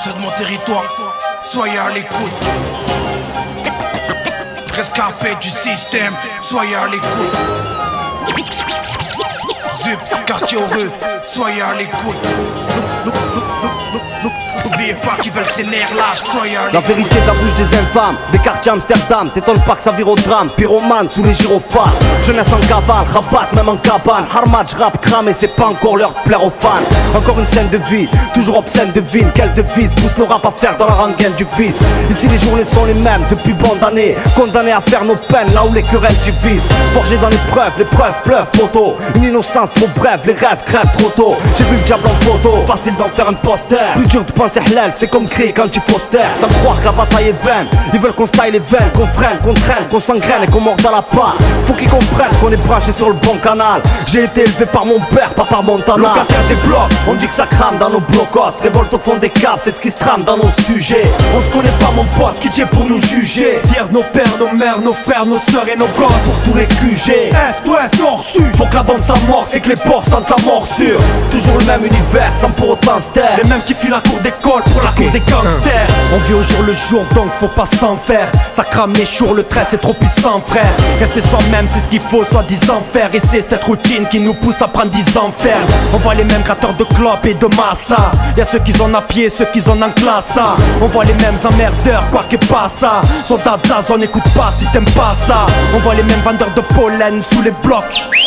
ceux de mon territoire, soyez à l'écoute. Rescapé du système, soyez à l'écoute. Zup, quartier heureux, soyez à l'écoute. N'oubliez pas qu'ils veulent que tes nerfs lâchent, soyez à l'écoute. La vérité de la bouche des infâmes, des quartiers Amsterdam. T'étonnes pas que ça vire au drame, pyromane sous les gyrophares. Jeunesse en cavale, rabat même en cabane. Harmatch, rap, cramé, c'est pas encore l'heure de plaire aux fans. Encore une scène de vie, toujours obscène de vine. Quelle devise pousse nos rap à faire dans la rengaine du vice. Ici les journées sont les mêmes depuis bon d'années. Condamnés à faire nos peines là où les querelles divisent. Forgés dans l'épreuve pleuvent poteau. Une innocence trop brève, les rêves crèvent trop tôt. J'ai vu le diable en photo, facile d'en faire un poster. Plus dur de penser halal, c'est comme crier quand tu fausses terre. Sans croire que la bataille est vaine. Ils veulent qu'on style les veines, qu'on freine, qu'on traîne, qu'on s'engraine et qu'on morde à la part. Faut qu'ils comprennent qu'on est branché sur le bon canal. J'ai été élevé par mon père, pas par Montana. Locataire des blocs, on dit que ça crame dans nos blocos. Révolte au fond des caves, c'est ce qui se trame dans nos sujets. On se connaît pas mon pote, qui tient pour nous juger. Fiers de nos pères, nos mères, nos frères, nos sœurs et nos gosses. Pour tous les QG, Est, Ouest, Nord, Sud. Faut que la bande s'amorce et que les porcs sentent la morsure. Toujours le même univers, sans pour autant se taire. Les mêmes qui fuient la cour d'école pour la cour des gangsters. On vit au jour le jour, donc faut pas s'en faire. Ça crame les jours, le trait c'est trop puissant frère. Rester soi-même c'est ce qu'il faut, soi-disant faire. Et c'est cette routine qui nous pousse à prendre 10 ans faire. On voit les mêmes gratteurs de clopes et de massa. Y'a ceux qui ont à pied, ceux qui ont en classe. On voit les mêmes emmerdeurs, quoi que pas ça. Soldats de la zone, écoute pas si t'aimes pas ça. On voit les mêmes vendeurs de pollen sous les blocs.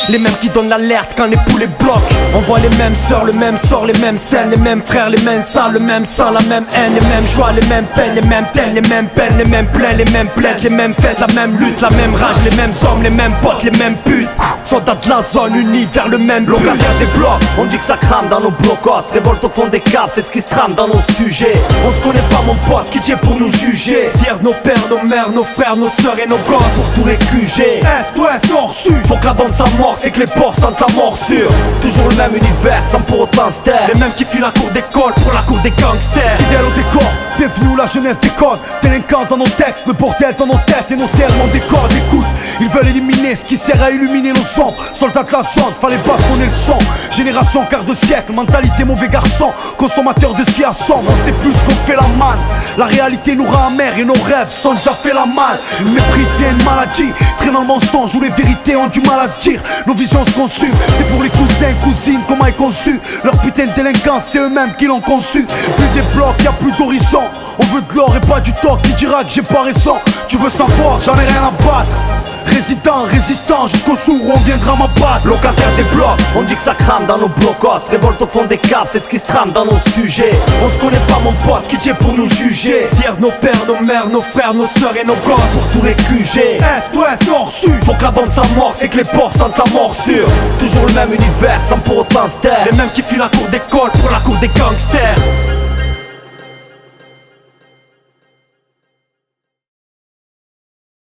Les mêmes qui donnent l'alerte quand les poulets bloquent. On voit les mêmes sœurs, le même sort, les mêmes scènes. Les mêmes frères, les mêmes salles, le même sang, la même haine. Les mêmes joies, les mêmes peines, les mêmes tels, les mêmes peines, les mêmes plaies, les mêmes plaides, les mêmes fêtes, la même lutte, la même rage, les mêmes hommes, les mêmes potes, les mêmes putes. Soldats de la zone unis vers le même but. Locataire des blocs, on dit que ça crame dans nos blocos. Révolte au fond des caves, c'est ce qui se trame dans nos sujets. On se connaît pas mon pote, qui tient pour nous juger. Fiers de nos pères, nos mères, nos frères, nos sœurs et nos gosses. Pour tous les QG, Est, Ouest, Nord, Sud. Faut que la bande s'amorce et que les porcs sentent la morsure. Toujours le même univers, sans pour autant se taire. Les mêmes qui fuient la cour d'école pour la cour des gangsters. Fidèles au décor, bienvenue où la jeunesse déconne. Délinquants dans nos textes, le bordel dans nos têtes et nos termes en décode. Écoute, ils veulent éliminer ce qui sert à illuminer nos sombres. Soldats de la zone, fallait pas sonner le son. Génération quart de siècle, mentalité mauvais garçon. Consommateur de ce qui assomme, on sait plus qu'on fait la manne. La réalité nous rend amers et nos rêves sont déjà fait la malle. Le mépris devient une maladie, traîne dans le mensonge où les vérités ont du mal à se dire. Nos visions se consument, c'est pour les cousins, cousines, comment est conçu. Leur putain de délinquance, c'est eux-mêmes qui l'ont conçu. Plus des blocs, y'a plus d'horizon. On veut de l'or et pas du tort, qui dira que j'ai pas raison. Tu veux savoir, j'en ai rien à battre. Résident, résistant, jusqu'au jour où on viendra m'abattre. Locataire des blocs, on dit que ça crame dans nos blocos. Révolte au fond des caves, c'est ce qui se trame dans nos sujets. On se connaît pas mon pote, qui tient pour nous juger. Fiers de nos pères, nos mères, nos frères, nos sœurs et nos gosses. Pour tous les QG, Est, Ouest, Nord, Sud. Faut que la bande s'amorce et que les porcs sentent la morsure. Toujours le même univers, sans pour autant se taire. Les mêmes qui fuient la cour d'école pour la cour des gangsters.